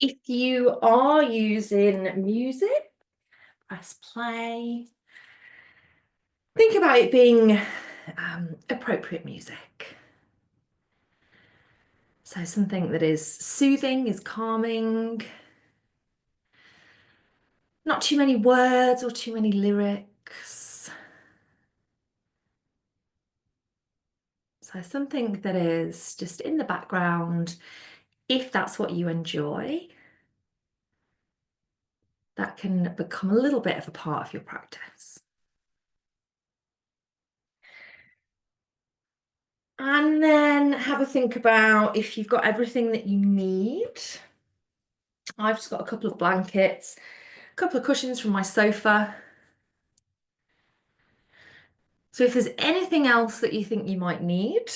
If you are using music, press play. Think about it being appropriate music. So something that is soothing, is calming. Not too many words or too many lyrics. So something that is just in the background, if that's what you enjoy, that can become a little bit of a part of your practice. And then have a think about if you've got everything that you need. I've just got a couple of blankets, a couple of cushions from my sofa. So if there's anything else that you think you might need,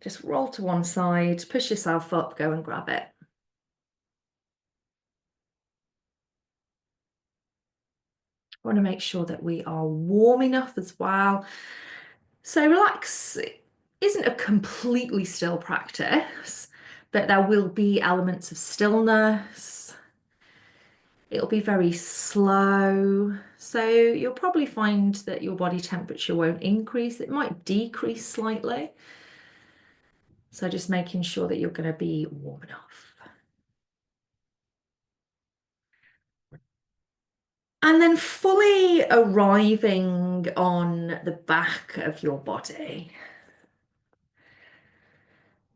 just roll to one side, push yourself up, go and grab it. I want to make sure that we are warm enough as well. So relax isn't a completely still practice, but there will be elements of stillness. It'll be very slow. So you'll probably find that your body temperature won't increase. It might decrease slightly. So just making sure that you're going to be warm enough. And then fully arriving on the back of your body.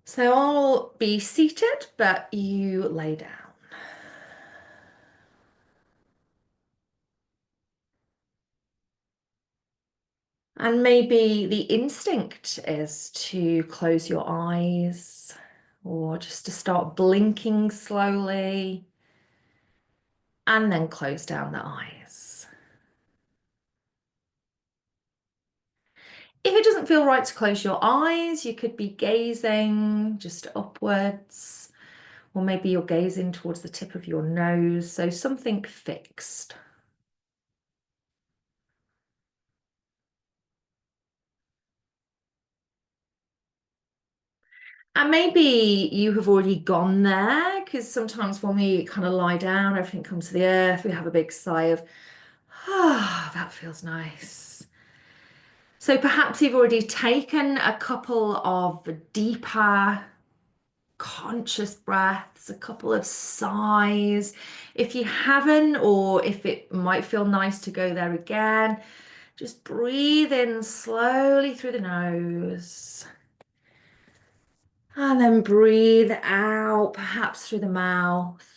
So I'll be seated, but you lay down. And maybe the instinct is to close your eyes or just to start blinking slowly and then close down the eyes. If it doesn't feel right to close your eyes, you could be gazing just upwards, or maybe you're gazing towards the tip of your nose, so something fixed. And maybe you have already gone there, because sometimes when we kind of lie down, everything comes to the earth, we have a big sigh of, ah, that feels nice. So perhaps you've already taken a couple of deeper, conscious breaths, a couple of sighs. If you haven't, or if it might feel nice to go there again, just breathe in slowly through the nose. And then breathe out, perhaps through the mouth.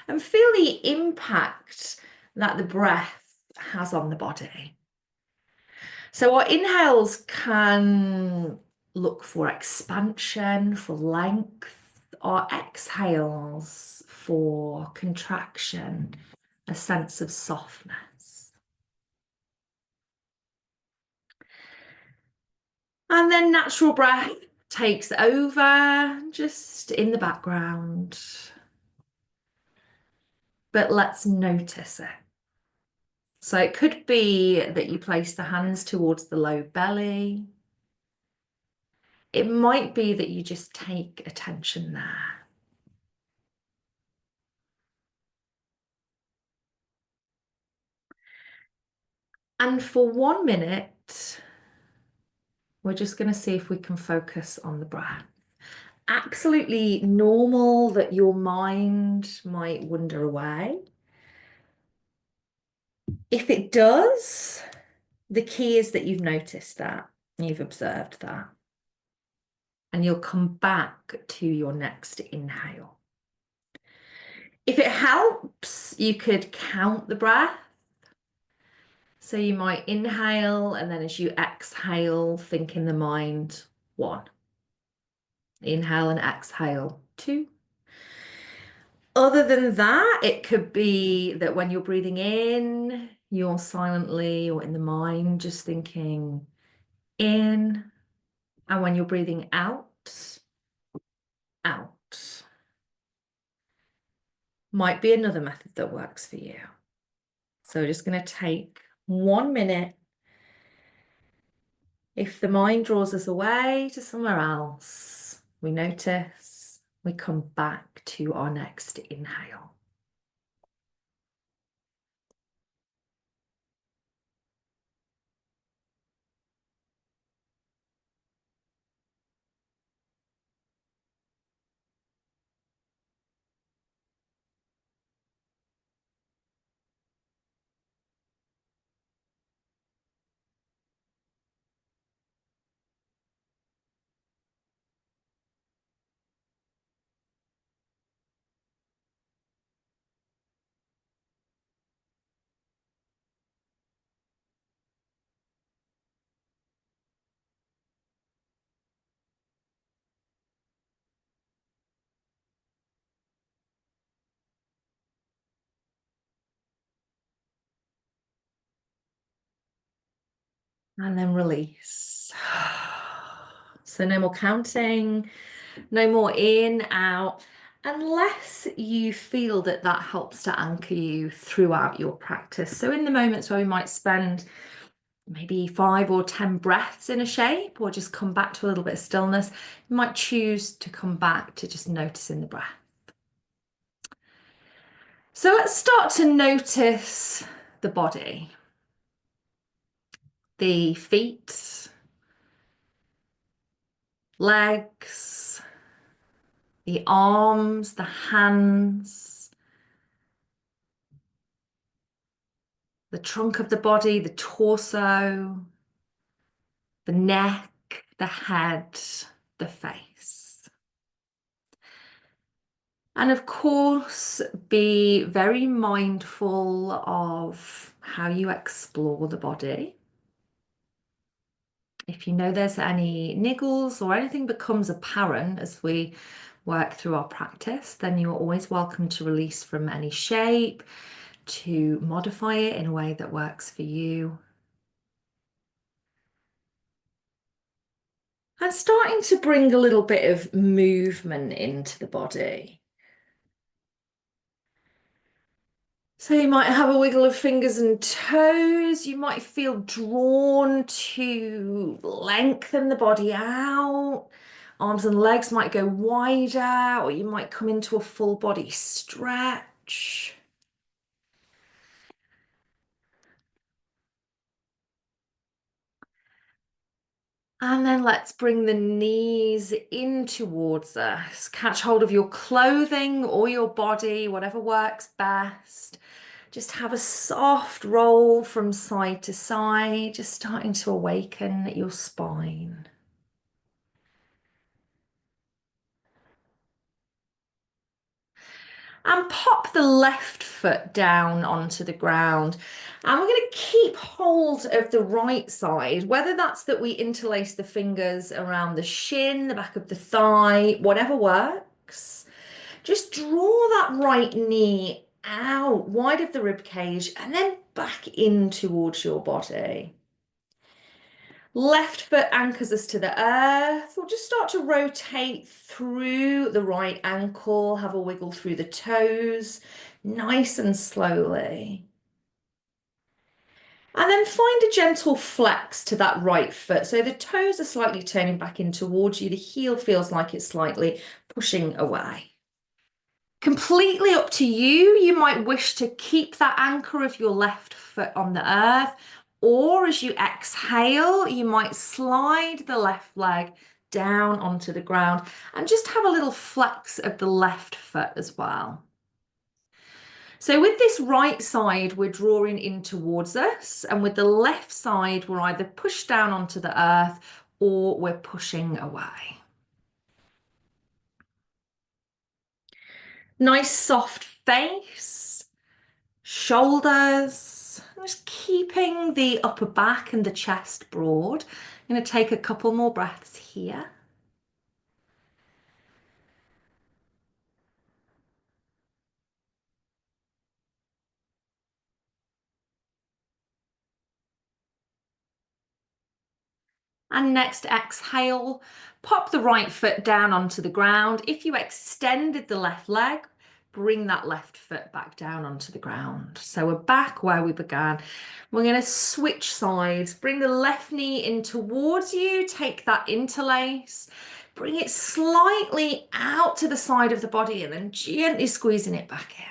And feel the impact that the breath has on the body. So our inhales can look for expansion, for length. Our exhales for contraction, a sense of softness. And then natural breath takes over, just in the background. But let's notice it. So it could be that you place the hands towards the low belly. It might be that you just take attention there. And for 1 minute, we're just going to see if we can focus on the breath. Absolutely normal that your mind might wander away. If it does, the key is that you've noticed that, you've observed that, and you'll come back to your next inhale. If it helps, you could count the breath. So you might inhale, and then as you exhale, think in the mind, 1. Inhale and exhale, 2. Other than that, it could be that when you're breathing in, you're silently or in the mind just thinking in, and when you're breathing out, out. Might be another method that works for you. So just going to take 1 minute If the mind draws us away to somewhere else, we notice, we come back to our next inhale. And then release. So no more counting, no more in, out, unless you feel that that helps to anchor you throughout your practice. So in the moments where we might spend maybe 5 or 10 breaths in a shape, or just come back to a little bit of stillness, you might choose to come back to just noticing the breath. So let's start to notice the body, the feet, legs, the arms, the hands, the trunk of the body, the torso, the neck, the head, the face. And of course, be very mindful of how you explore the body. If you know there's any niggles or anything becomes apparent as we work through our practice, then you're always welcome to release from any shape, to modify it in a way that works for you. And starting to bring a little bit of movement into the body. So you might have a wiggle of fingers and toes. You might feel drawn to lengthen the body out. Arms and legs might go wider, or you might come into a full body stretch. And then let's bring the knees in towards us. Catch hold of your clothing or your body, whatever works best. Just have a soft roll from side to side, just starting to awaken your spine. And pop the left foot down onto the ground. And we're going to keep hold of the right side, whether that's that we interlace the fingers around the shin, the back of the thigh, whatever works. Just draw that right knee out wide of the rib cage and then back in towards your body. Left foot anchors us to the earth. We'll just start to rotate through the right ankle, have a wiggle through the toes, nice and slowly. And then find a gentle flex to that right foot. So the toes are slightly turning back in towards you. The heel feels like it's slightly pushing away. Completely up to you. You might wish to keep that anchor of your left foot on the earth, or as you exhale, you might slide the left leg down onto the ground and just have a little flex of the left foot as well. So with this right side, we're drawing in towards us, and with the left side, we're either pushed down onto the earth or we're pushing away. Nice soft face, shoulders, just keeping the upper back and the chest broad. I'm going to take a couple more breaths here. And next exhale, pop the right foot down onto the ground. If you extended the left leg, bring that left foot back down onto the ground. So we're back where we began. We're going to switch sides. Bring the left knee in towards you. Take that interlace. Bring it slightly out to the side of the body and then gently squeezing it back in.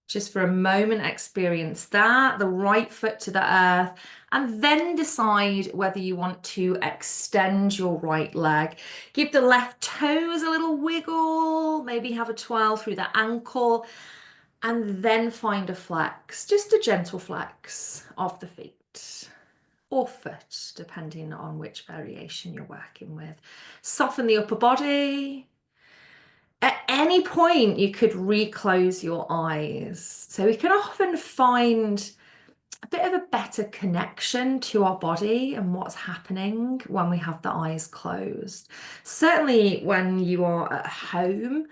Just for a moment, experience that, the right foot to the earth, and then decide whether you want to extend your right leg. Give the left toes a little wiggle, maybe have a twirl through the ankle, and then find a flex, just a gentle flex of the feet or foot, depending on which variation you're working with. Soften the upper body. At any point, you could reclose your eyes. So we can often find a bit of a better connection to our body and what's happening when we have the eyes closed. Certainly when you are at home,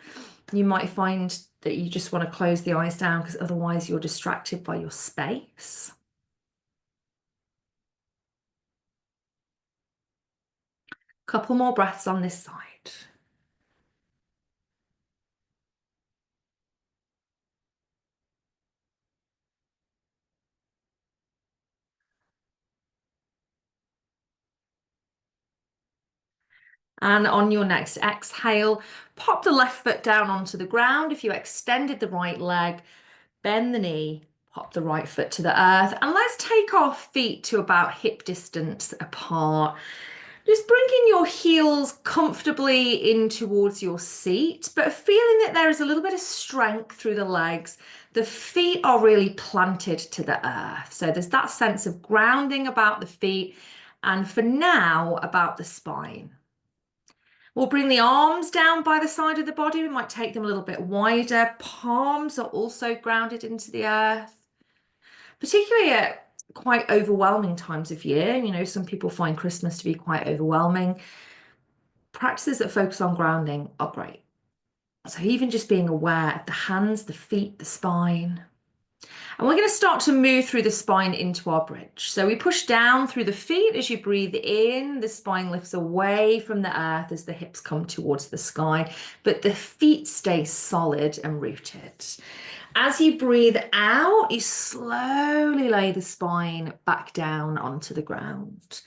you might find that you just want to close the eyes down because otherwise you're distracted by your space. Couple more breaths on this side. And on your next exhale, pop the left foot down onto the ground. If you extended the right leg, bend the knee, pop the right foot to the earth, and let's take our feet to about hip distance apart. Just bringing your heels comfortably in towards your seat, but feeling that there is a little bit of strength through the legs. The feet are really planted to the earth. So there's that sense of grounding about the feet, and for now, about the spine. We'll bring the arms down by the side of the body. We might take them a little bit wider. Palms are also grounded into the earth, particularly at quite overwhelming times of year. You know, some people find Christmas to be quite overwhelming. Practices that focus on grounding are great. So even just being aware of the hands, the feet, the spine. And we're going to start to move through the spine into our bridge. So we push down through the feet as you breathe in. The spine lifts away from the earth as the hips come towards the sky, but the feet stay solid and rooted. As you breathe out, you slowly lay the spine back down onto the ground.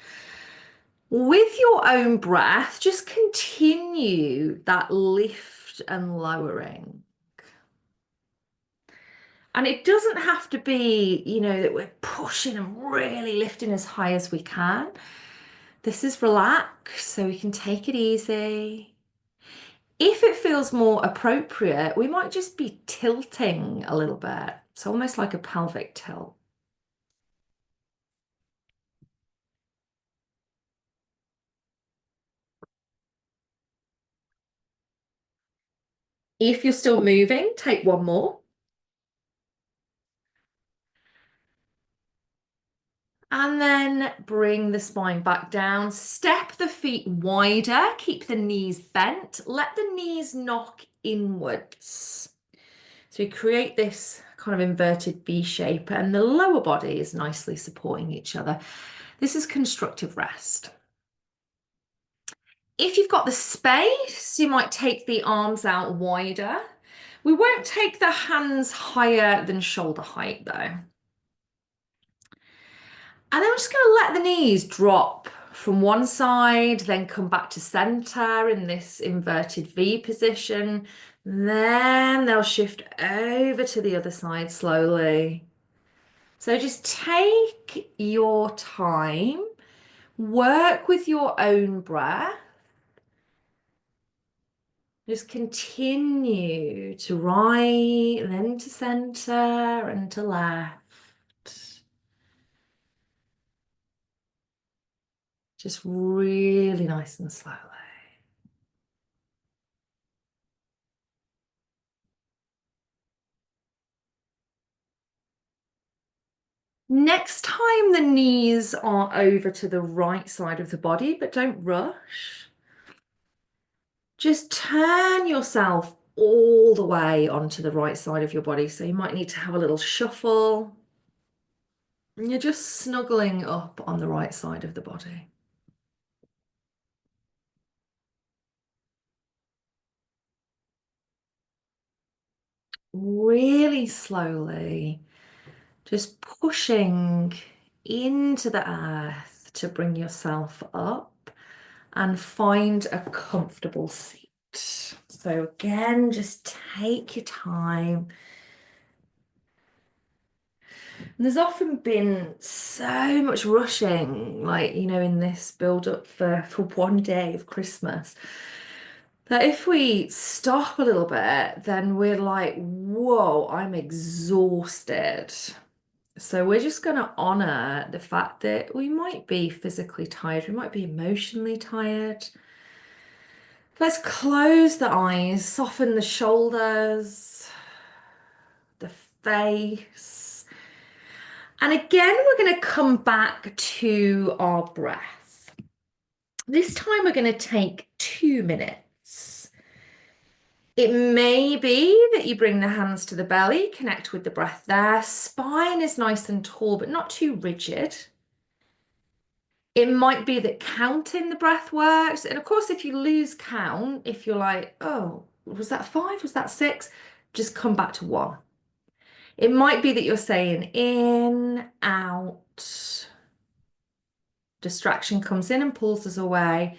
With your own breath, just continue that lift and lowering. And it doesn't have to be, you know, that we're pushing and really lifting as high as we can. This is relaxed, so we can take it easy. If it feels more appropriate, we might just be tilting a little bit. It's almost like a pelvic tilt. If you're still moving, take one more. And then bring the spine back down. Step the feet wider. Keep the knees bent. Let the knees knock inwards. So we create this kind of inverted V shape and the lower body is nicely supporting each other. This is constructive rest. If you've got the space, you might take the arms out wider. We won't take the hands higher than shoulder height though. And then we're just going to let the knees drop from one side, then come back to center in this inverted V position. Then they'll shift over to the other side slowly. So just take your time, work with your own breath. Just continue to right, then to center and to left. Just really nice and slowly. Next time the knees are over to the right side of the body, but don't rush. Just turn yourself all the way onto the right side of your body. So you might need to have a little shuffle. And you're just snuggling up on the right side of the body. really slowly, just pushing into the earth to bring yourself up and find a comfortable seat. So again, just take your time. And there's often been so much rushing, like, in this build up for one day of Christmas, that if we stop a little bit, then we're like, whoa, I'm exhausted. So we're just going to honor the fact that we might be physically tired, we might be emotionally tired. Let's close the eyes, soften the shoulders, the face. And again, we're going to come back to our breath. This time we're going to take 2 minutes. It may be that you bring the hands to the belly, connect with the breath there. Spine is nice and tall, but not too rigid. It might be that counting the breath works. And of course, if you lose count, if you're like, oh, was that 5? Was that 6? Just come back to 1. It might be that you're saying in, out. Distraction comes in and pulls us away.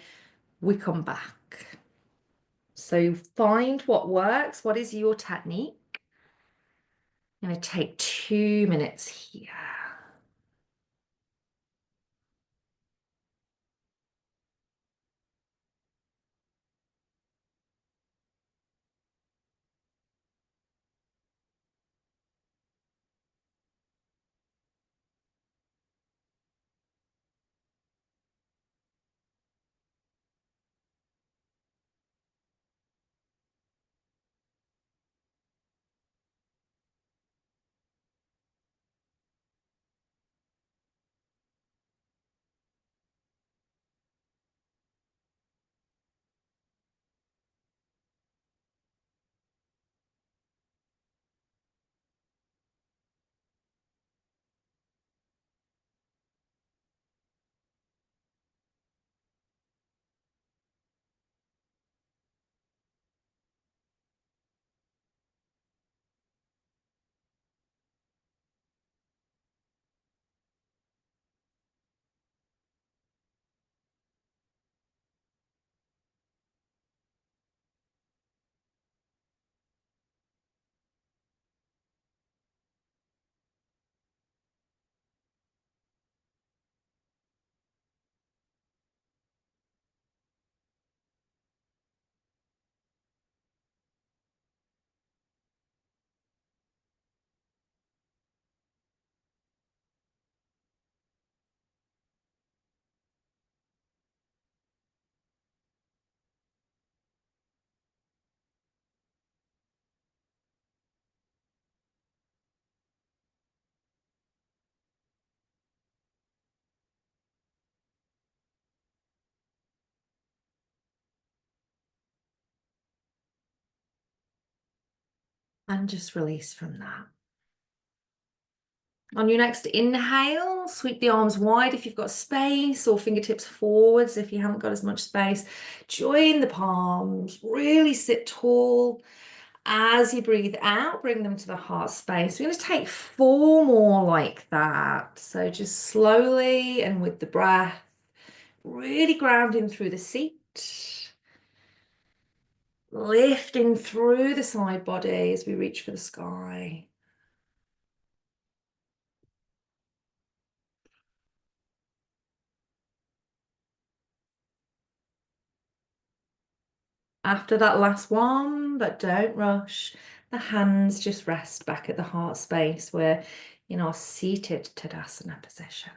We come back. So find what works. What is your technique? I'm going to take 2 minutes here. And just release from that. On your next inhale, sweep the arms wide if you've got space, or fingertips forwards if you haven't got as much space. Join the palms, really sit tall. As you breathe out, bring them to the heart space. We're going to take 4 more like that. So just slowly and with the breath, really grounding through the seat, lifting through the side body as we reach for the sky. After that last one, but don't rush, the hands just rest back at the heart space. We're in our seated Tadasana position.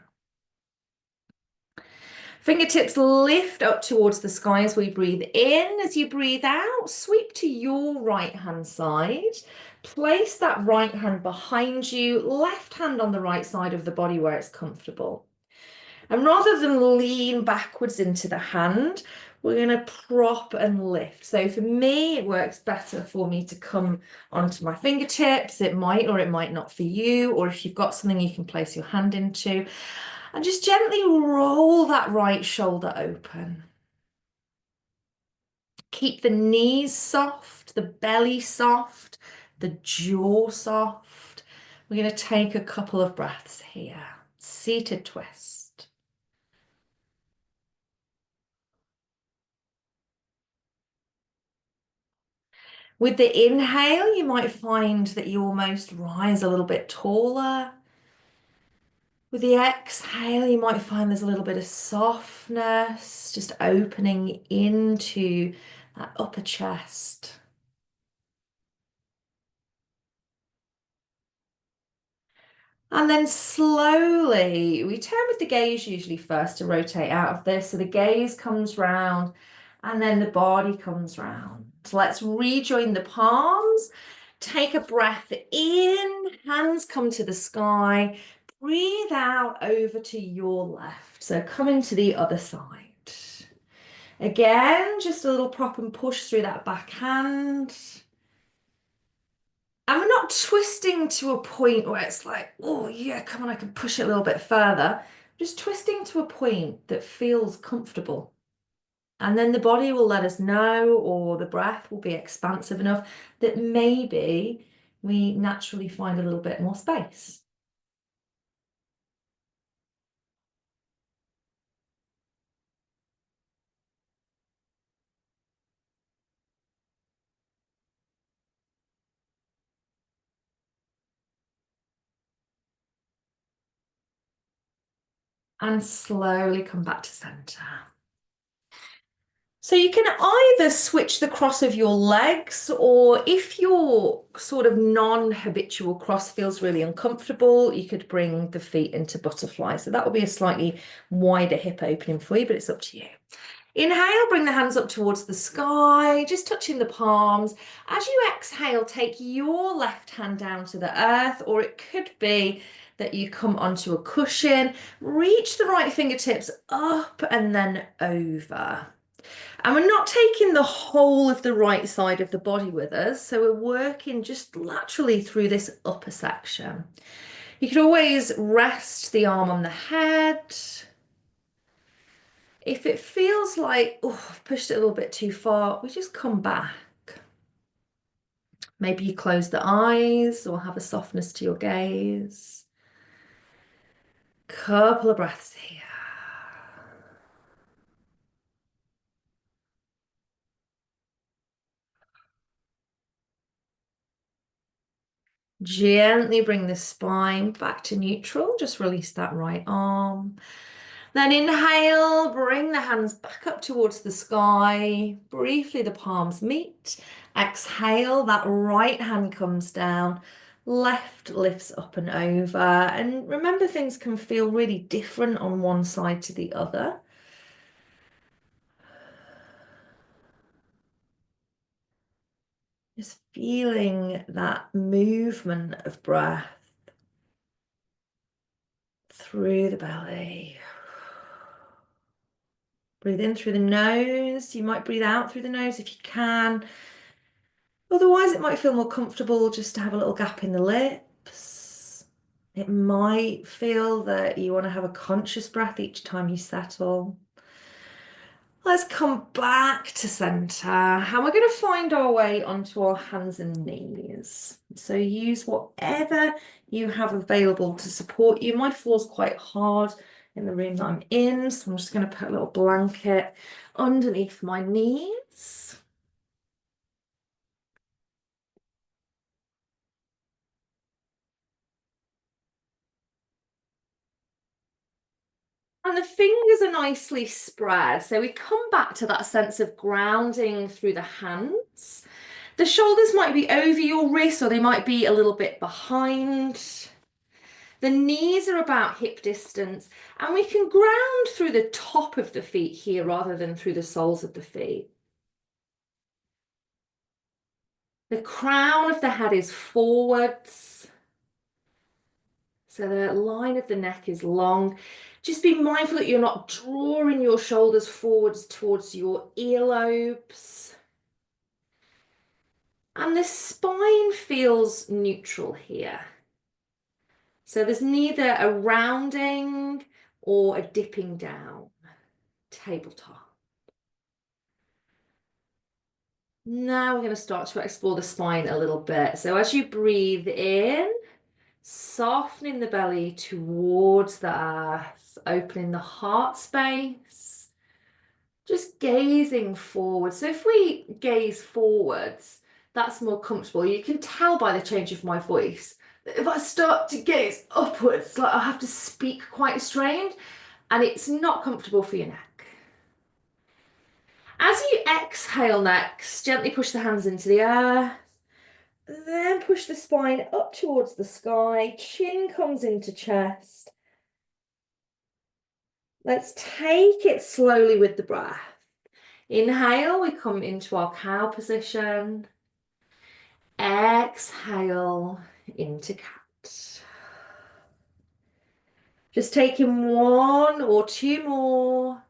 Fingertips lift up towards the sky as we breathe in. As you breathe out, sweep to your right hand side. Place that right hand behind you, left hand on the right side of the body where it's comfortable. And rather than lean backwards into the hand, we're going to prop and lift. So for me, it works better for me to come onto my fingertips. It might or it might not for you, or if you've got something you can place your hand into. And just gently roll that right shoulder open. Keep the knees soft, the belly soft, the jaw soft. We're going to take a couple of breaths here. Seated twist. With the inhale, you might find that you almost rise a little bit taller. With the exhale, you might find there's a little bit of softness, just opening into that upper chest. And then slowly, we turn with the gaze usually first to rotate out of this. So the gaze comes round and then the body comes round. So let's rejoin the palms. Take a breath in, hands come to the sky. Breathe out over to your left. So coming to the other side. Again, just a little prop and push through that back hand. And we're not twisting to a point where it's like, oh yeah, come on, I can push it a little bit further. Just twisting to a point that feels comfortable. And then the body will let us know, or the breath will be expansive enough that maybe we naturally find a little bit more space. And slowly come back to center. So you can either switch the cross of your legs, or if your sort of non-habitual cross feels really uncomfortable, you could bring the feet into butterfly. So that will be a slightly wider hip opening for you, but it's up to you. Inhale, bring the hands up towards the sky, just touching the palms. As you exhale, take your left hand down to the earth, or it could be that you come onto a cushion, reach the right fingertips up and then over. And we're not taking the whole of the right side of the body with us, so we're working just laterally through this upper section. You could always rest the arm on the head. If it feels like, oh, I've pushed it a little bit too far, we just come back. Maybe you close the eyes or have a softness to your gaze. Couple of breaths here. Gently bring the spine back to neutral. Just release that right arm. Then inhale, bring the hands back up towards the sky. Briefly, the palms meet. Exhale, that right hand comes down. Left lifts up and over. And remember, things can feel really different on one side to the other. Just feeling that movement of breath through the belly. Breathe in through the nose. You might breathe out through the nose if you can. Otherwise, it might feel more comfortable just to have a little gap in the lips. It might feel that you want to have a conscious breath each time you settle. Let's come back to center, and we're going to find our way onto our hands and knees. So use whatever you have available to support you. My floor's quite hard in the room that I'm in, so I'm just going to put a little blanket underneath my knees. And the fingers are nicely spread. So we come back to that sense of grounding through the hands. The shoulders might be over your wrists, or they might be a little bit behind. The knees are about hip distance, and we can ground through the top of the feet here rather than through the soles of the feet. The crown of the head is forwards. So the line of the neck is long. Just be mindful that you're not drawing your shoulders forwards towards your earlobes. And the spine feels neutral here. So there's neither a rounding or a dipping down. Tabletop. Now we're going to start to explore the spine a little bit. So as you breathe in, softening the belly towards the earth, opening the heart space, just gazing forward. So if we gaze forwards, that's more comfortable. You can tell by the change of my voice that if I start to gaze upwards, like I have to speak quite strained, and it's not comfortable for your neck. As you exhale next, gently push the hands into the earth, then push the spine up towards the sky, chin comes into chest. Let's take it slowly with the breath. Inhale, we come into our cow position. Exhale into cat. Just taking one or two more.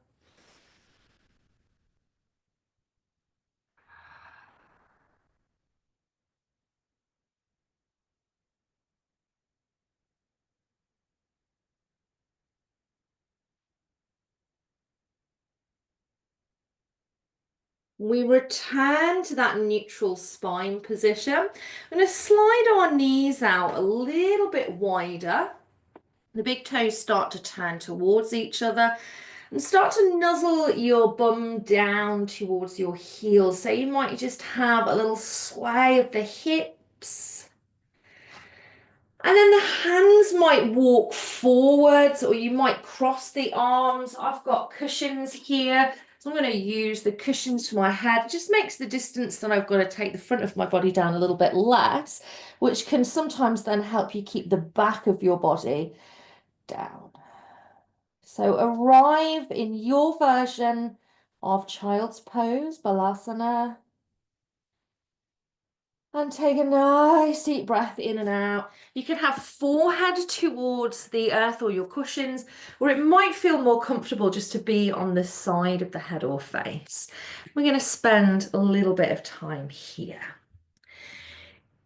We return to that neutral spine position. I'm going to slide our knees out a little bit wider. The big toes start to turn towards each other and start to nuzzle your bum down towards your heels. So you might just have a little sway of the hips. And then the hands might walk forwards, or you might cross the arms. I've got cushions here, so I'm going to use the cushions for my head. It just makes the distance that I've got to take the front of my body down a little bit less, which can sometimes then help you keep the back of your body down. So arrive in your version of child's pose, balasana. And take a nice deep breath in and out. You can have forehead towards the earth or your cushions, or it might feel more comfortable just to be on the side of the head or face. We're going to spend a little bit of time here.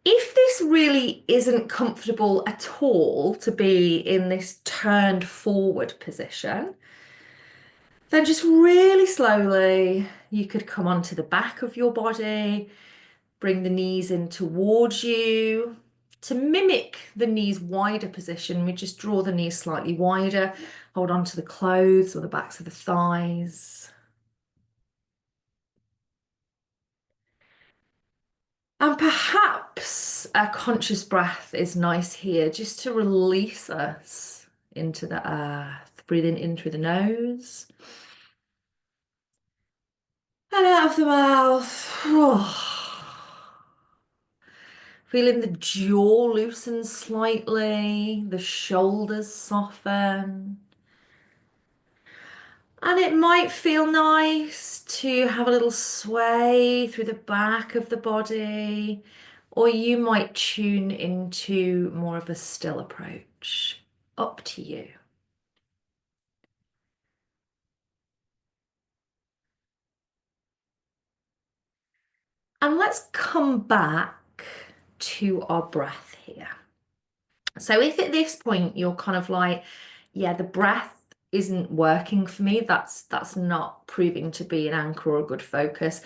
If this really isn't comfortable at all to be in this turned forward position, then just really slowly, you could come onto the back of your body. Bring the knees in towards you. To mimic the knees wider position, we just draw the knees slightly wider, hold on to the clothes or the backs of the thighs. And perhaps a conscious breath is nice here, just to release us into the earth. Breathing in through the nose and out of the mouth. Feeling the jaw loosen slightly, the shoulders soften. And it might feel nice to have a little sway through the back of the body, or you might tune into more of a still approach. Up to you. And let's come back to our breath here. So if at this point you're kind of like, yeah, the breath isn't working for me, that's not proving to be an anchor or a good focus,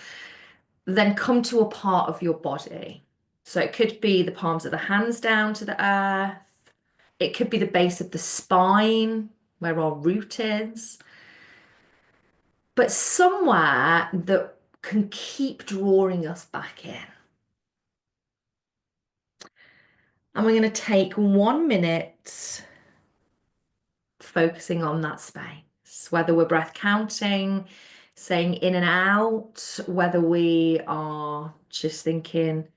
then come to a part of your body. So it could be the palms of the hands down to the earth. It could be the base of the spine where our root is. But somewhere that can keep drawing us back in. And we're going to take 1 minute focusing on that space, whether we're breath counting, saying in and out, whether we are just thinking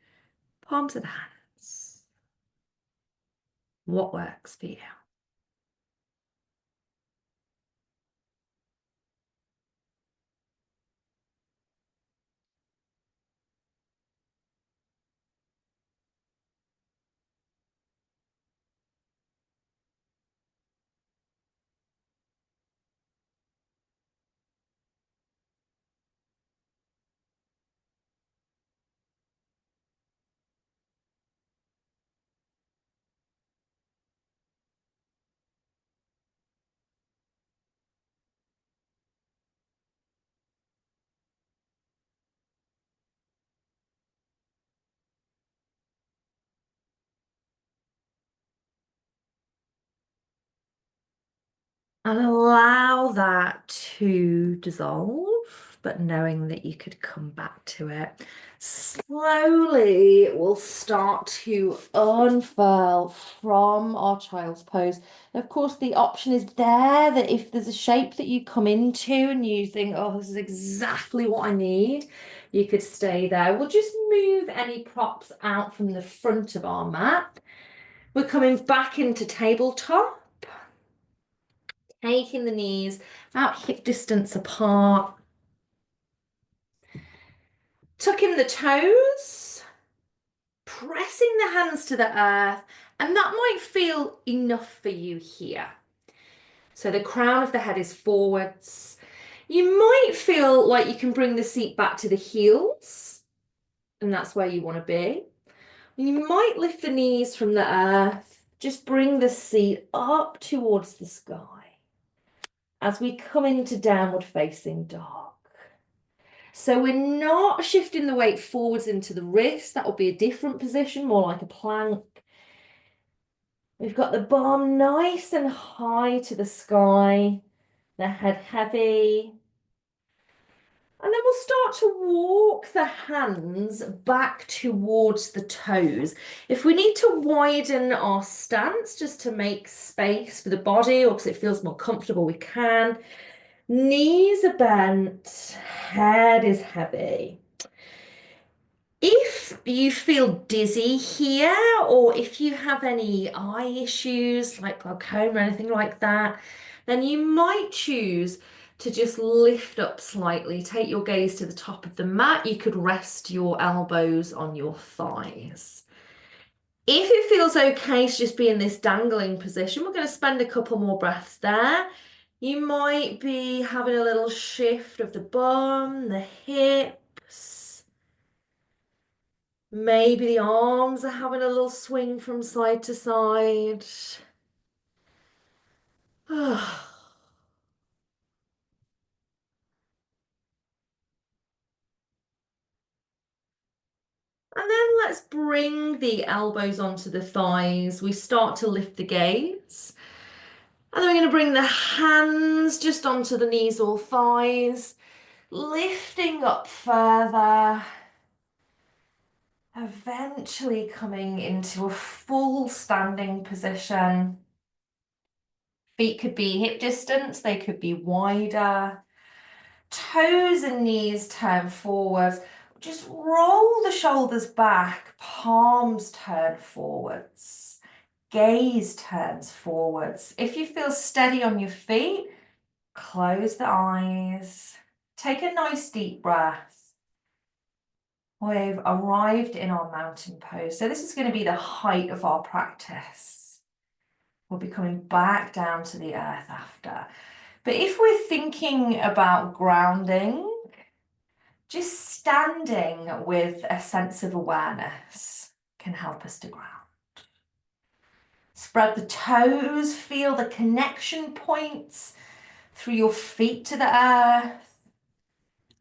palms of the hands. What works for you? And allow that to dissolve, but knowing that you could come back to it. Slowly, we'll start to unfurl from our child's pose. Of course, the option is there that if there's a shape that you come into and you think, oh, this is exactly what I need, you could stay there. We'll just move any props out from the front of our mat. We're coming back into tabletop. Taking the knees about hip distance apart. Tucking the toes. Pressing the hands to the earth. And that might feel enough for you here. So the crown of the head is forwards. You might feel like you can bring the seat back to the heels. And that's where you want to be. You might lift the knees from the earth. Just bring the seat up towards the sky. As we come into downward facing dog. So we're not shifting the weight forwards into the wrist. That will be a different position, more like a plank. We've got the bum nice and high to the sky, the head heavy. And then we'll start to walk the hands back towards the toes. If we need to widen our stance just to make space for the body or because it feels more comfortable, we can. Knees are bent, head is heavy. If you feel dizzy here, or if you have any eye issues like glaucoma or anything like that, then you might choose to just lift up slightly. Take your gaze to the top of the mat. You could rest your elbows on your thighs. If it feels okay to just be in this dangling position, we're going to spend a couple more breaths there. You might be having a little shift of the bum, the hips. Maybe the arms are having a little swing from side to side. And then let's bring the elbows onto the thighs. We start to lift the gaze. And then we're going to bring the hands just onto the knees or thighs, lifting up further, eventually coming into a full standing position. Feet could be hip distance, they could be wider. Toes and knees turn forwards. Just roll the shoulders back, palms turn forwards, gaze turns forwards. If you feel steady on your feet, close the eyes, take a nice deep breath. We've arrived in our mountain pose. So this is going to be the height of our practice. We'll be coming back down to the earth after. But if we're thinking about grounding, just standing with a sense of awareness can help us to ground. Spread the toes, feel the connection points through your feet to the earth.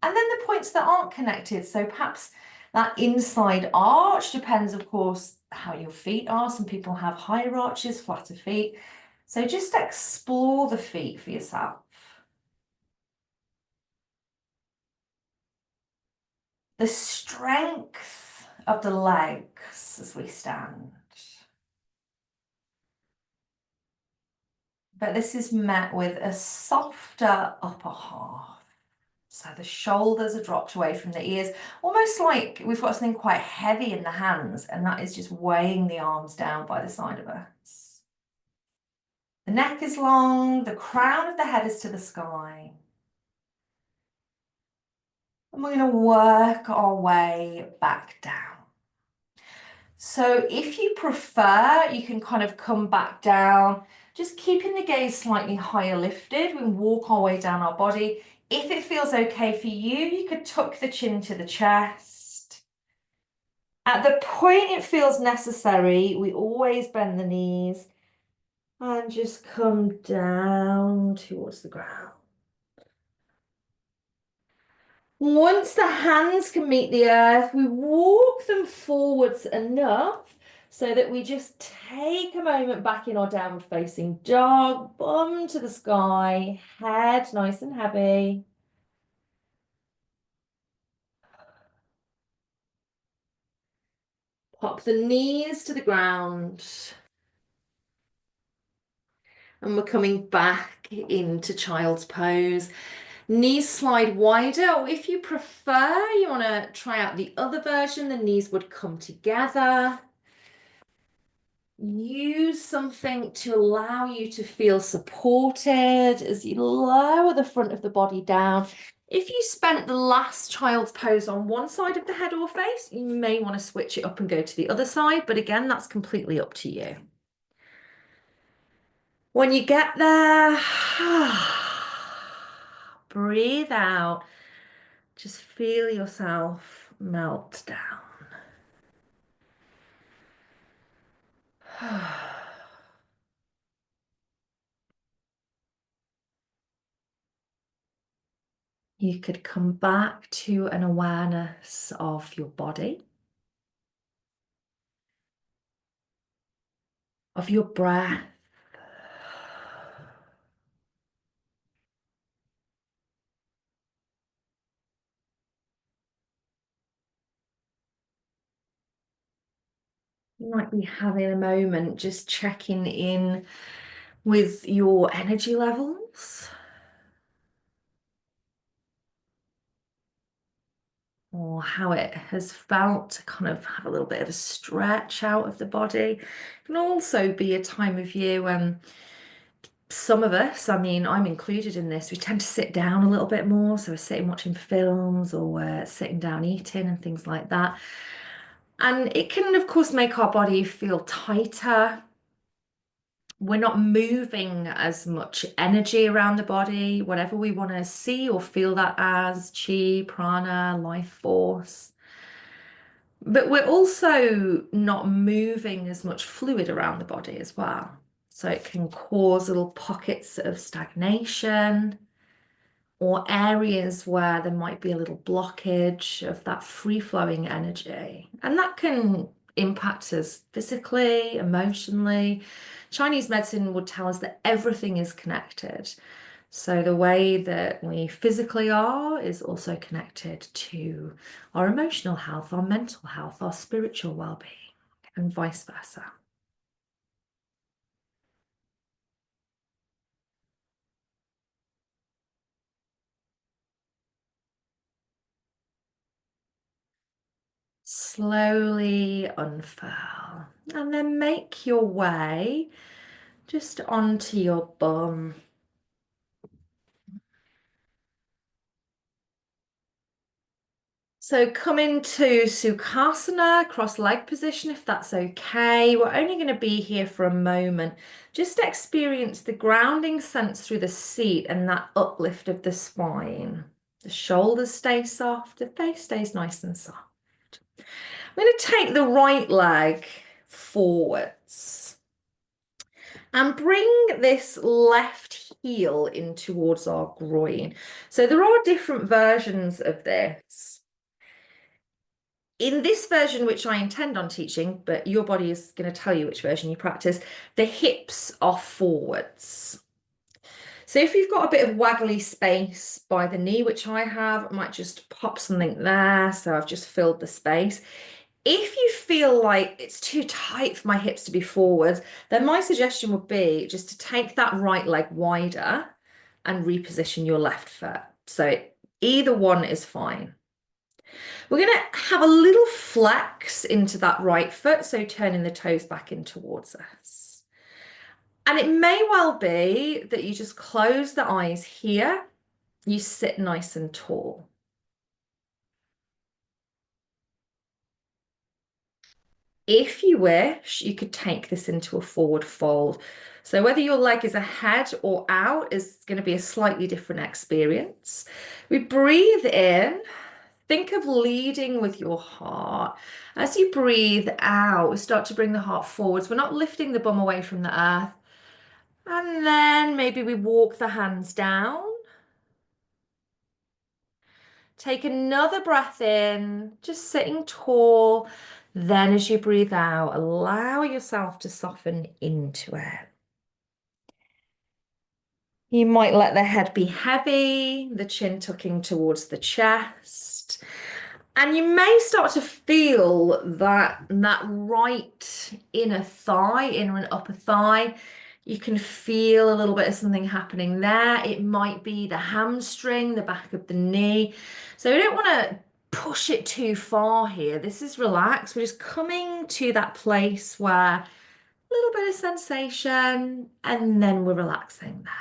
And then the points that aren't connected. So perhaps that inside arch depends, of course, how your feet are. Some people have higher arches, flatter feet. So just explore the feet for yourself. The strength of the legs as we stand. But this is met with a softer upper half. So the shoulders are dropped away from the ears, almost like we've got something quite heavy in the hands, and that is just weighing the arms down by the side of us. The neck is long, the crown of the head is to the sky. And we're going to work our way back down. So if you prefer, you can kind of come back down, just keeping the gaze slightly higher lifted. We walk our way down our body. If it feels okay for you, you could tuck the chin to the chest. At the point it feels necessary, we always bend the knees and just come down towards the ground. Once the hands can meet the earth, we walk them forwards enough so that we just take a moment back in our downward facing dog, bum to the sky, head nice and heavy. Pop the knees to the ground. And we're coming back into child's pose. Knees slide wider, or if you prefer, you want to try out the other version, the knees would come together. Use something to allow you to feel supported as you lower the front of the body down. If you spent the last child's pose on one side of the head or face, you may want to switch it up and go to the other side, but again, that's completely up to you. When you get there, breathe out. Just feel yourself melt down. You could come back to an awareness of your body, of your breath. You might be having a moment just checking in with your energy levels, or how it has felt to kind of have a little bit of a stretch out of the body. It can also be a time of year when some of us, I mean, I'm included in this, we tend to sit down a little bit more. So we're sitting watching films, or we're sitting down eating and things like that. And it can, of course, make our body feel tighter. We're not moving as much energy around the body, whatever we want to see or feel that as chi, prana, life force. But we're also not moving as much fluid around the body as well. So it can cause little pockets of stagnation, or areas where there might be a little blockage of that free-flowing energy. And that can impact us physically, emotionally. Chinese medicine would tell us that everything is connected. So the way that we physically are is also connected to our emotional health, our mental health, our spiritual well-being, and vice versa. Slowly unfurl, and then make your way just onto your bum. So come into Sukhasana, cross-leg position, if that's okay. We're only going to be here for a moment. Just experience the grounding sense through the seat and that uplift of the spine. The shoulders stay soft, the face stays nice and soft. I'm going to take the right leg forwards and bring this left heel in towards our groin. So there are different versions of this. In this version, which I intend on teaching, but your body is going to tell you which version you practice, the hips are forwards. So if you've got a bit of waggly space by the knee, which I have, I might just pop something there. So I've just filled the space. If you feel like it's too tight for my hips to be forwards, then my suggestion would be just to take that right leg wider and reposition your left foot. So either one is fine. We're going to have a little flex into that right foot, so turning the toes back in towards us. And it may well be that you just close the eyes here. You sit nice and tall. If you wish, you could take this into a forward fold. So whether your leg is ahead or out is going to be a slightly different experience. We breathe in. Think of leading with your heart. As you breathe out, we start to bring the heart forwards. We're not lifting the bum away from the earth. And then maybe we walk the hands down. Take another breath in, just sitting tall. Then as you breathe out, allow yourself to soften into it. You might let the head be heavy, the chin tucking towards the chest. And you may start to feel that right inner thigh, inner and upper thigh. You can feel a little bit of something happening there. It might be the hamstring, the back of the knee. So we don't want to push it too far here. This is relaxed. We're just coming to that place where a little bit of sensation and then we're relaxing there.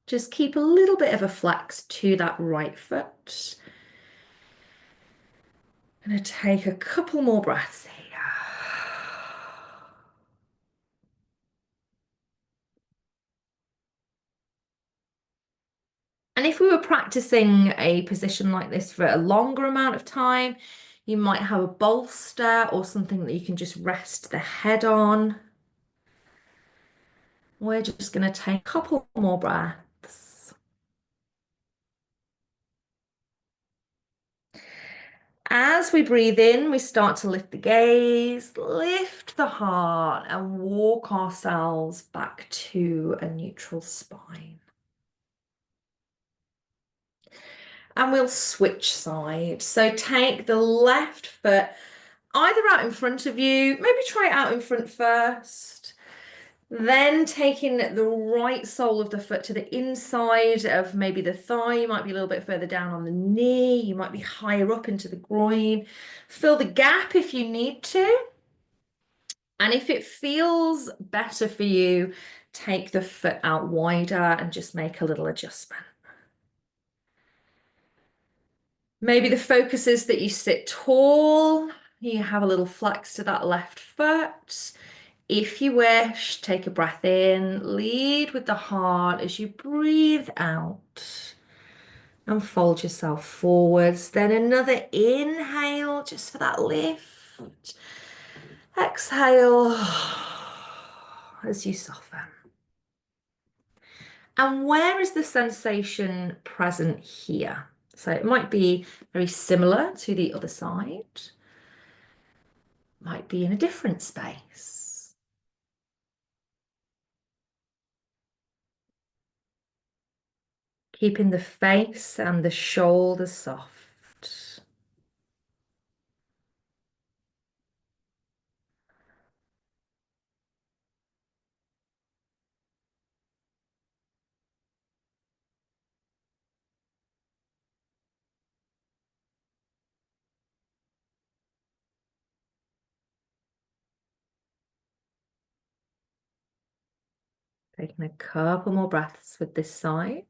Just keep a little bit of a flex to that right foot. I'm going to take a couple more breaths here. And if we were practicing a position like this for a longer amount of time, you might have a bolster or something that you can just rest the head on. We're just going to take a couple more breaths. As we breathe in, we start to lift the gaze, lift the heart, and walk ourselves back to a neutral spine. And we'll switch sides. So take the left foot either out in front of you, maybe try it out in front first. Then taking the right sole of the foot to the inside of maybe the thigh. You might be a little bit further down on the knee. You might be higher up into the groin. Fill the gap if you need to. And if it feels better for you, take the foot out wider and just make a little adjustment. Maybe the focus is that you sit tall. You have a little flex to that left foot. If you wish, take a breath in, lead with the heart as you breathe out and fold yourself forwards. Then another inhale just for that lift. Exhale as you soften. And where is the sensation present here? So it might be very similar to the other side, might be in a different space. Keeping the face and the shoulders soft. Taking a couple more breaths with this side.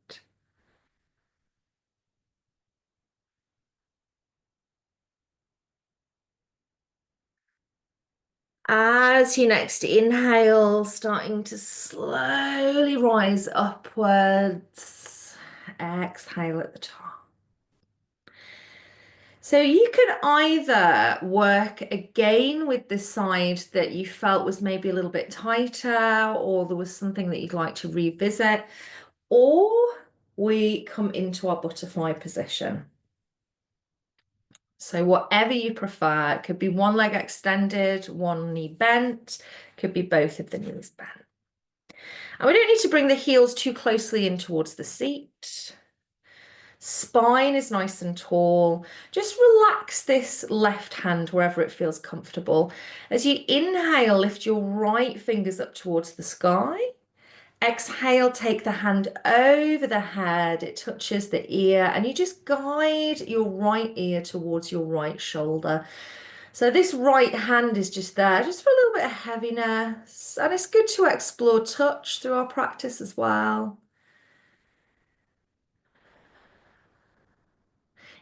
As you next inhale, starting to slowly rise upwards. Exhale at the top. So you could either work again with the side that you felt was maybe a little bit tighter, or there was something that you'd like to revisit, or we come into our butterfly position. So whatever you prefer, it could be one leg extended, one knee bent, could be both of the knees bent. And we don't need to bring the heels too closely in towards the seat. Spine is nice and tall. Just relax this left hand wherever it feels comfortable. As you inhale, lift your right fingers up towards the sky. Exhale, take the hand over the head. It touches the ear and you just guide your right ear towards your right shoulder. So this right hand is just there, just for a little bit of heaviness. And it's good to explore touch through our practice as well.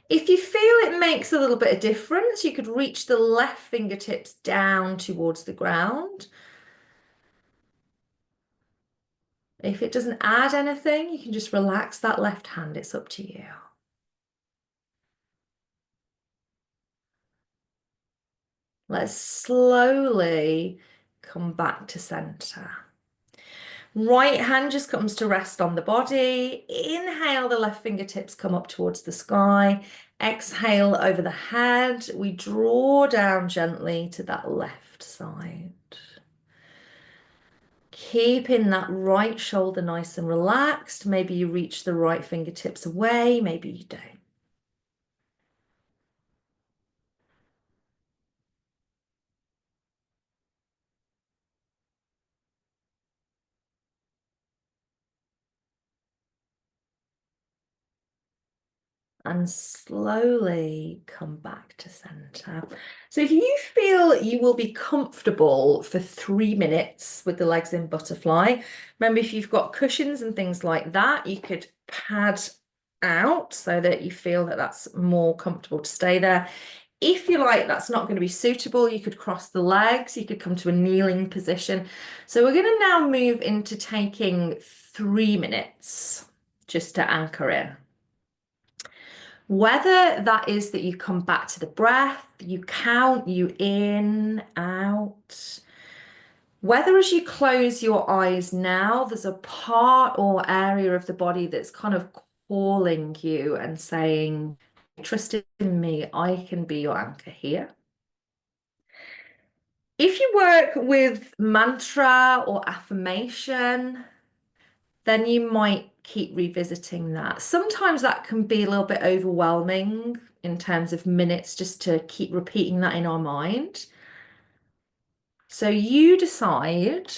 If you feel it makes a little bit of difference, you could reach the left fingertips down towards the ground. If it doesn't add anything, you can just relax that left hand. It's up to you. Let's slowly come back to center. Right hand just comes to rest on the body. Inhale, the left fingertips come up towards the sky. Exhale over the head. We draw down gently to that left side. Keeping that right shoulder nice and relaxed. Maybe you reach the right fingertips away, maybe you don't. And slowly come back to center. So if you feel you will be comfortable for 3 minutes with the legs in butterfly, remember if you've got cushions and things like that, you could pad out so that you feel that that's more comfortable to stay there. If you like that's not going to be suitable, you could cross the legs, you could come to a kneeling position. So we're going to now move into taking 3 minutes just to anchor in. Whether that is that you come back to the breath, you count, you in, out. Whether as you close your eyes now, there's a part or area of the body that's kind of calling you and saying, trust in me, I can be your anchor here. If you work with mantra or affirmation, then you might keep revisiting that. Sometimes that can be a little bit overwhelming in terms of minutes just to keep repeating that in our mind. So you decide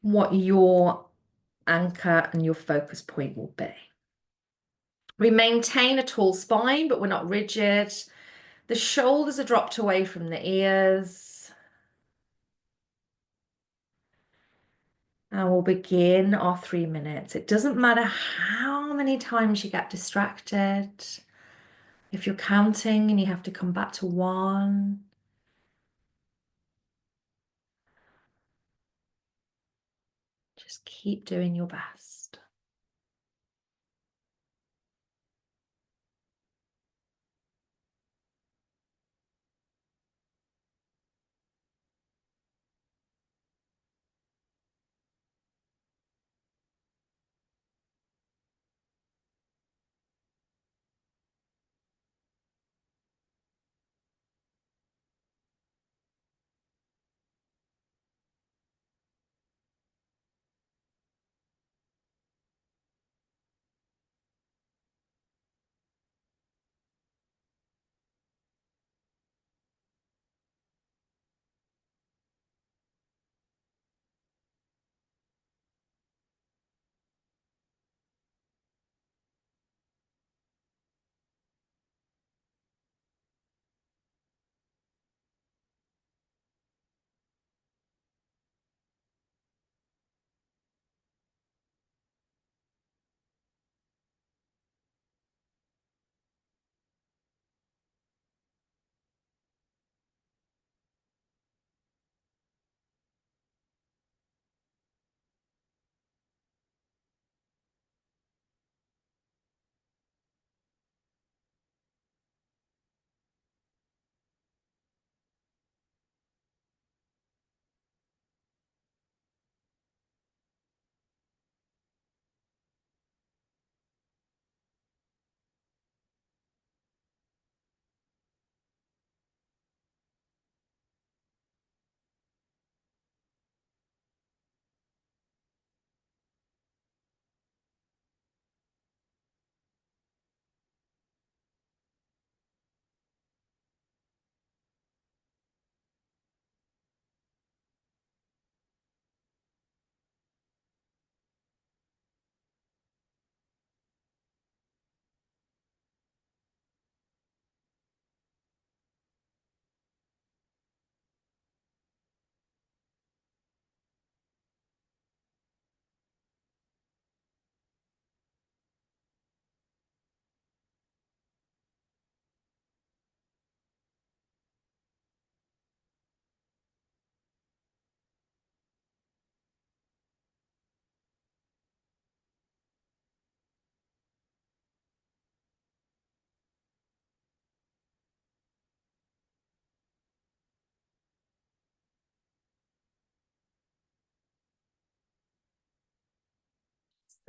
what your anchor and your focus point will be. We maintain a tall spine, but we're not rigid. The shoulders are dropped away from the ears. And we'll begin our 3 minutes. It doesn't matter how many times you get distracted. If you're counting and you have to come back to one, just keep doing your best.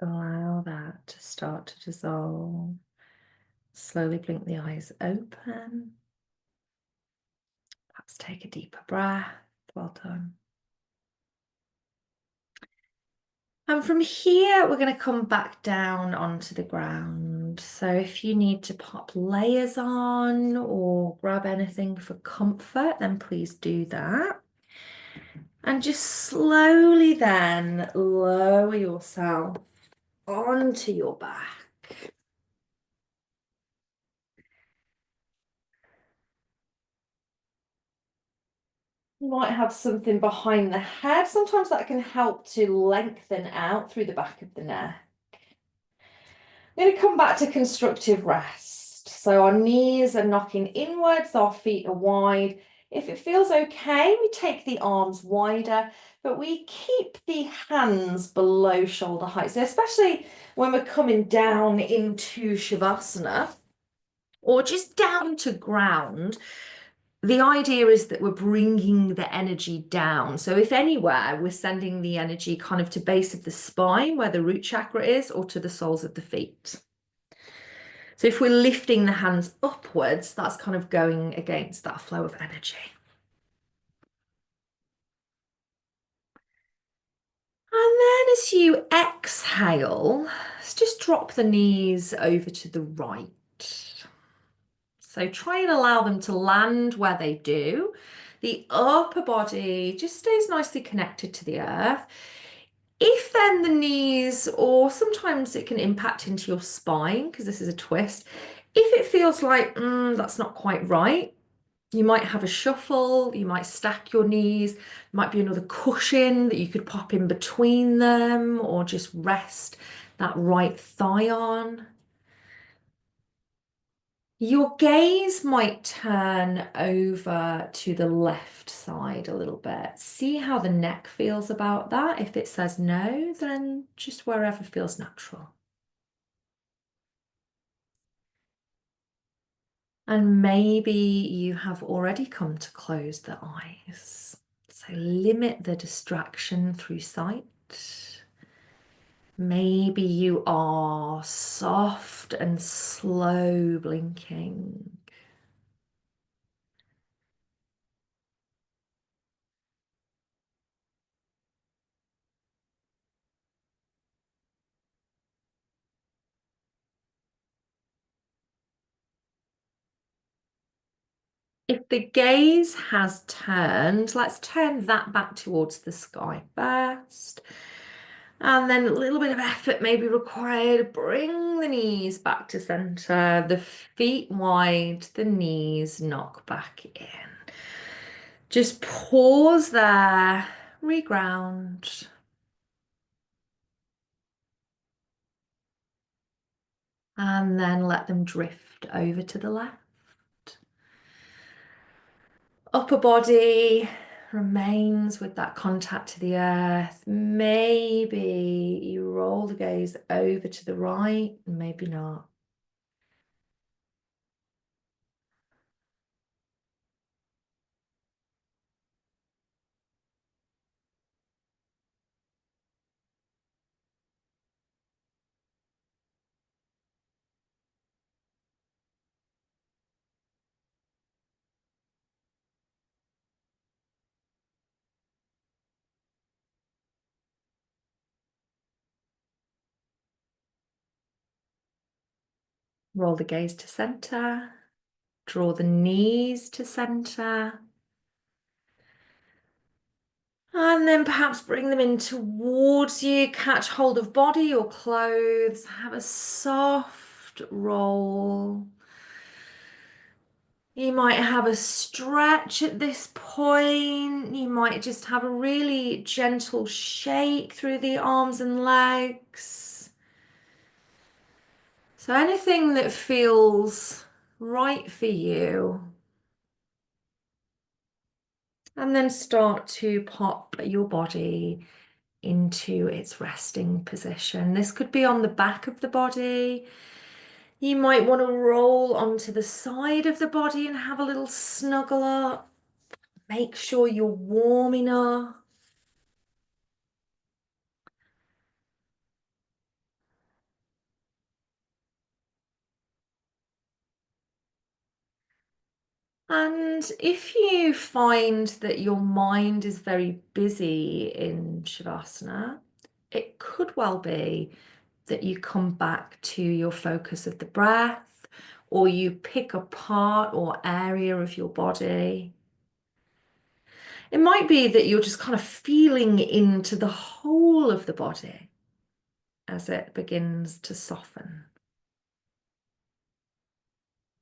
Allow that to start to dissolve. Slowly blink the eyes open. Perhaps take a deeper breath. Well done. And from here, we're going to come back down onto the ground. So if you need to pop layers on or grab anything for comfort, then please do that. And just slowly then lower yourself onto your back. You might have something behind the head. Sometimes that can help to lengthen out through the back of the neck. I'm going to come back to constructive rest. So our knees are knocking inwards, our feet are wide. If it feels okay, we take the arms wider, but we keep the hands below shoulder height. So especially when we're coming down into Shavasana or just down to ground, the idea is that we're bringing the energy down. So if anywhere, we're sending the energy kind of to base of the spine where the root chakra is, or to the soles of the feet. So if we're lifting the hands upwards, that's kind of going against that flow of energy. And then as you exhale, just drop the knees over to the right. So try and allow them to land where they do. The upper body just stays nicely connected to the earth. If then the knees, or sometimes it can impact into your spine, because this is a twist, if it feels like that's not quite right, you might have a shuffle, you might stack your knees, might be another cushion that you could pop in between them, or just rest that right thigh on. Your gaze might turn over to the left side a little bit. See how the neck feels about that. If it says no, then just wherever feels natural. And maybe you have already come to close the eyes. So limit the distraction through sight. Maybe you are soft and slow blinking. If the gaze has turned, let's turn that back towards the sky first. And then a little bit of effort may be required. Bring the knees back to center, the feet wide, the knees knock back in. Just pause there, reground. And then let them drift over to the left. Upper body remains with that contact to the earth. Maybe you roll the gaze over to the right, maybe not. Roll the gaze to center. Draw the knees to center. And then perhaps bring them in towards you. Catch hold of body or clothes. Have a soft roll. You might have a stretch at this point. You might just have a really gentle shake through the arms and legs. So anything that feels right for you. And then start to pop your body into its resting position. This could be on the back of the body. You might want to roll onto the side of the body and have a little snuggle up. Make sure you're warm enough. And if you find that your mind is very busy in Shavasana, it could well be that you come back to your focus of the breath, or you pick a part or area of your body. It might be that you're just kind of feeling into the whole of the body as it begins to soften.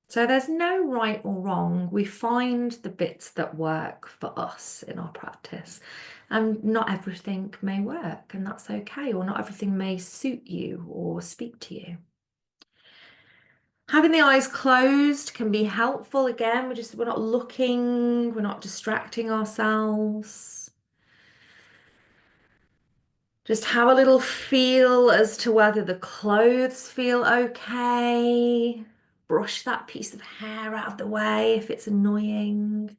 So there's no right or wrong. We find the bits that work for us in our practice. And not everything may work, and that's okay, or not everything may suit you or speak to you. Having the eyes closed can be helpful. Again, we're not looking, we're not distracting ourselves. Just have a little feel as to whether the clothes feel okay. Brush that piece of hair out of the way if it's annoying.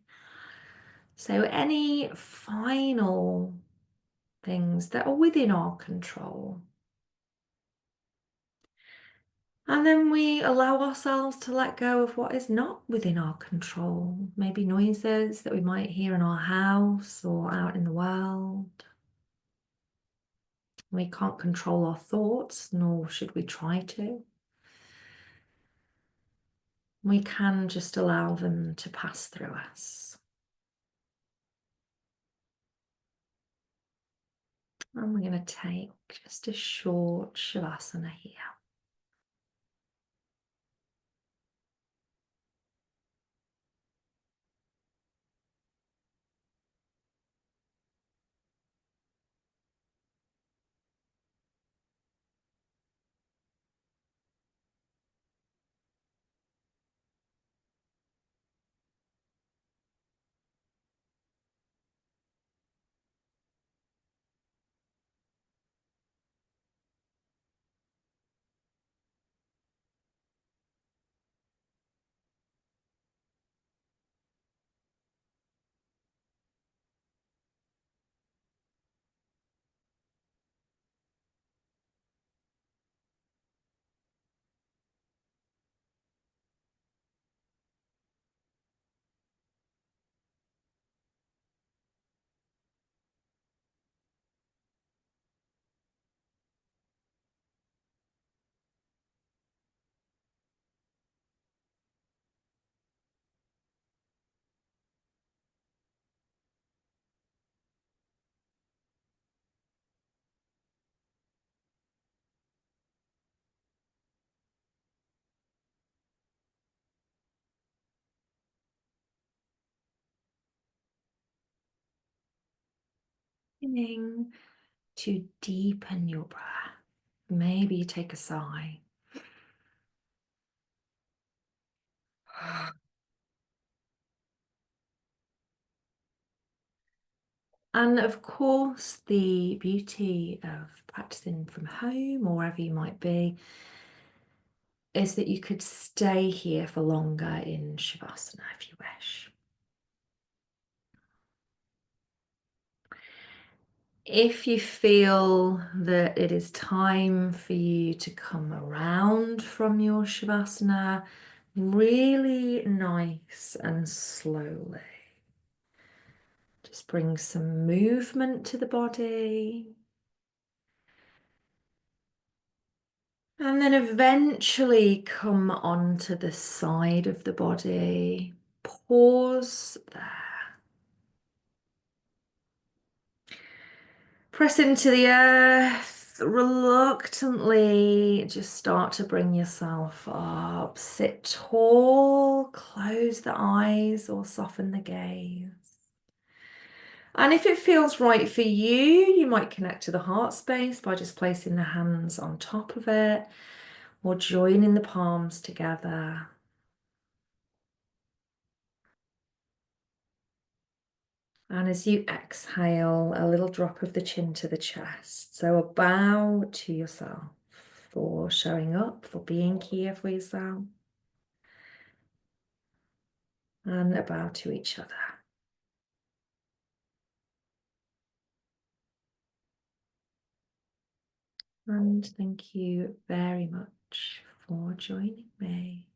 So any final things that are within our control. And then we allow ourselves to let go of what is not within our control. Maybe noises that we might hear in our house or out in the world. We can't control our thoughts, nor should we try to. We can just allow them to pass through us. And we're going to take just a short Shavasana here. Beginning to deepen your breath. Maybe you take a sigh. And of course, the beauty of practicing from home or wherever you might be is that you could stay here for longer in Shavasana if you wish. If you feel that it is time for you to come around from your Shavasana, really nice and slowly. Just bring some movement to the body. And then eventually come onto the side of the body. Pause there. Press into the earth. Reluctantly just start to bring yourself up. Sit tall. Close the eyes or soften the gaze. And if it feels right for you, you might connect to the heart space by just placing the hands on top of it or joining the palms together. And as you exhale, a little drop of the chin to the chest. So a bow to yourself for showing up, for being here for yourself. And a bow to each other. And thank you very much for joining me.